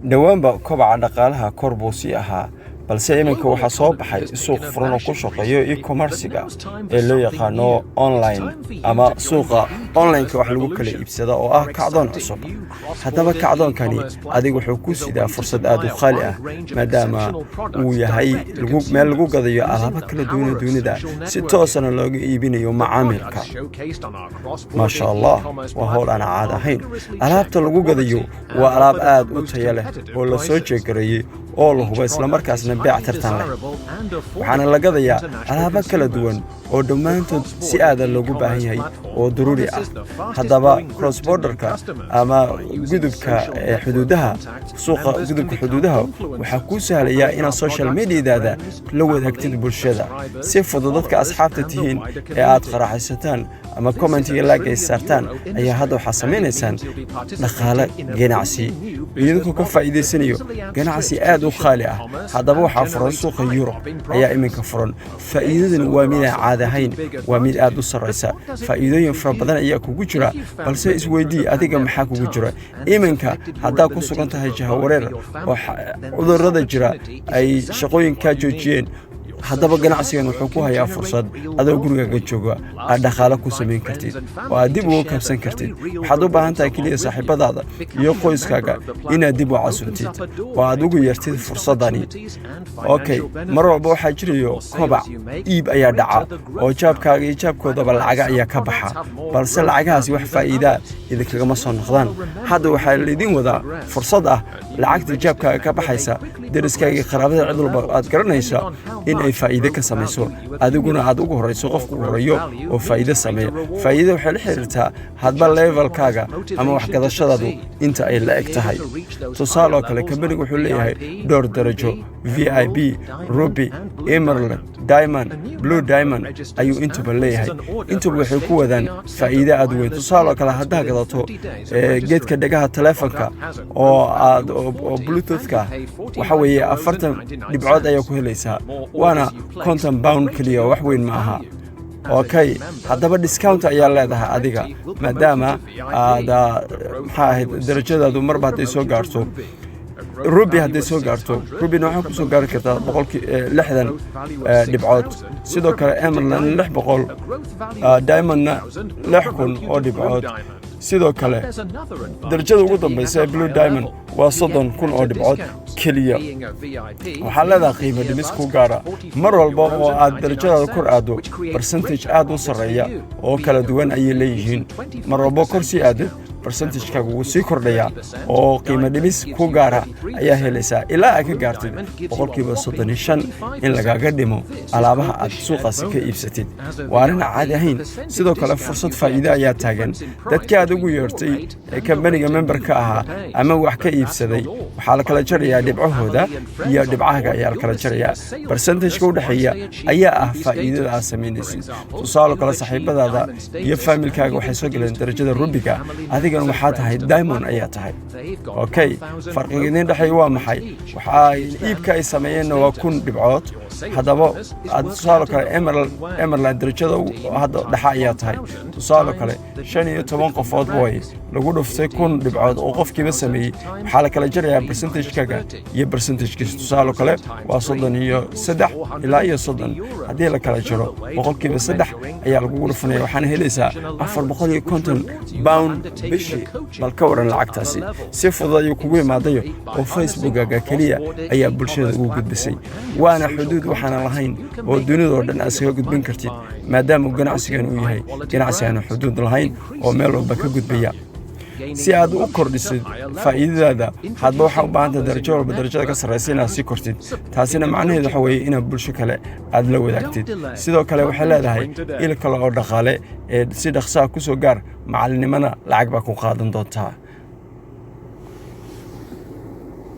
dhawaanba kobaca dhaqaalaha kor buu sii ahaa balse iminka waxaa soo baxay suuq furan oo ku shaqeeyo e-commerce-ga ee loo yaqaano online ama suuqa online-ka wax lagu kala iibsado oo ah kacdoon cusub haddaba kacdoonkani adiga wuxuu ku sidaa fursad aad u qaali ah maadaama uu yahay meel lagu gadayo alaabo kala duwan dunida si toosana looga iibinayo macaamilka maasha allah waa hawl aan caad ahayn alaabta lagu gadayo waa alaab aad u tayo leh oo la soo jeegareeyay oo la hubo isla markaasna beec tartan leh waxaana la gadayaa alaabo kala duwan oo dhammaantood si aadan loogu baahan yahay oo daruuri ah haddaba cross borderka ama gudubka xuduudaha suuqa gudubka xuduudaha waxaa kuu sahlayaa inaad social mediadaada la wadaagtid bulshada si fudud dadka asxaabta tihiin ee aad qaraxaysataan ama commentiga like ay saartaan ayaa hadda waxaa samaynaysaan dhaqaale ganacsi iyadoo ka faa'iideysanayo ganacsi aad u qaali ah haddaba waxaa furan suuqa Yurub ayaa iminka furan faa'iidaduna waa mid aan caadi ahayn waa mid aad u sareysa faa'iidooyin fara badan ayaa kugu jira balse isweydii adiga maxaa kugu jira iminka haddaa ku sugan tahay jahawareer oo cudurrada jira ay shaqooyinka joojiyeen haddaba ganacsigan wuxuu ku hayaa fursad adoo gurigaaga jooga aad dhaqaale ku samayn kartid oo aad dib uga kabsan kartid waxaad u baahan tahay keliya saaxiibadaada iyo qoyskaaga inaad dib u casuntid oo aad ugu yeertid fursadani okay mar walba waxaa jirayo kobac iib ayaa dhaca oo jaabkaaga iyo jaabkoodaba lacaga ayaa ka baxa balse lacagahaasi wax faa'iidaa idinkagama soo noqdaan hadda waxaa laydin wadaa fursad ah lacagta jaabkaaga ka baxaysa deriskaaga iyo qaraabada cid walba aad garanaysa in ay faa'iido ka samayso adiguna aad ugu horeyso qofku ugu horeeyo oo faa'iido sameeyo faa'iido waxay la xiriirtaa hadba levelkaaga ama wax gadashadaadu inta ay la eg tahay tusaale oo kale kambanigu wuxuu leeyahay dhowr darajo VIP Ruby Emerald Diamond Blue Diamond ayuu intuba leeyahay intuba waxay ku wadaan faa'iido aad weyn tusaale oo kale haddaa gadato geedka dhagaha telefoonka oo Bluetooth-ka waxa weeye 40 dhibcood ayaa ku helaysaa waana konton pound kaliya wax weyn ma aha okay haddaba discount ayaa leedahay adiga maadaama aad maxaa ahayd darajadaadu marba hadday soo gaarto Ruby hadday soo gaarto Rubyna waxaa ku soo gaari kartaa 60 dhibcood sidoo kale Emerald 600 Diamondna 6000 oo dhibcood sidoo kale darajada ugu dambaysa ee Blue Diamond waa 30,000 oo dhibcood kaliya waxaa leedahay qiimo dhimis ku gaara mar walba oo aad darajadaada kor aado percentage aad u sareeya oo kala duwan ayay leeyihiin mar walba kor sii aado percentage-kaagu wuu sii kordhayaa oo qiimo dhimis ku gaara ayaa helaysaa ilaa aad ka gaartid 35% in lagaaga dhimo alaabaha aad suuqaasi ka iibsatid waa arrin caadi ahayn sidoo kale fursad faa'iido ayaa taagan dadka aad ugu yeertay ee kambaniga memberka ahaa ama wax ka iibsaday waxaa la kala jarayaa dhibcahooda iyo dhibcahaaga ayaa la kala jarayaa percentage-ka u dhexeeya ayaa ah faa'iidada aad samaynaysid tusaale kale saaxiibadaada iyo familkaaga waxay soo galeen darajada Rubiga adiga waxaa tahay Diamond ayaa tahay okay farqiga idin dhaxay waa maxay waxa iibka ay sameeyeen waa 1000 dhibcood haddaba aad tusaale kale Emerald darajada hadda dhaxa ayaa tahay tusaale kale 15 qofood way lagu dhuftay 1000 dhibcood oo qofkiiba sameeyay waxa la kala jarayaa percentage-kaaga iyo percentage-kiisa tusaale kale waa 33 ilaa 30 haddii la kala jaro 3% ayaa lagu dhufanayaa waxaana helaysaa 450 pound bal ka waran lacagtaasi si fudud ayuu kugu imaadayo oo Facebook-gaaga kaliya ayaa bulshada ugu gudbisay waana xuduud waxaan lahayn oo dunida oo dhan asaga gudbin kartid maadaama ganacsigan uu yahay ganacsi aan xuduud lahayn oo meel walba ka gudbaya si aad u kordhisid faa'iidadaada hadba waxa u baahan tahay darajo walba darajada ka sarreysa inaad sii kortid taasina macnaheedu waxa weeye inaad bulsho kale aad la wadaagtid sidoo kale waxay leedahay il kale oo dhaqaale ee si dhaqso ah ku soo gaar macalinimana lacag baa ku qaadan doontaa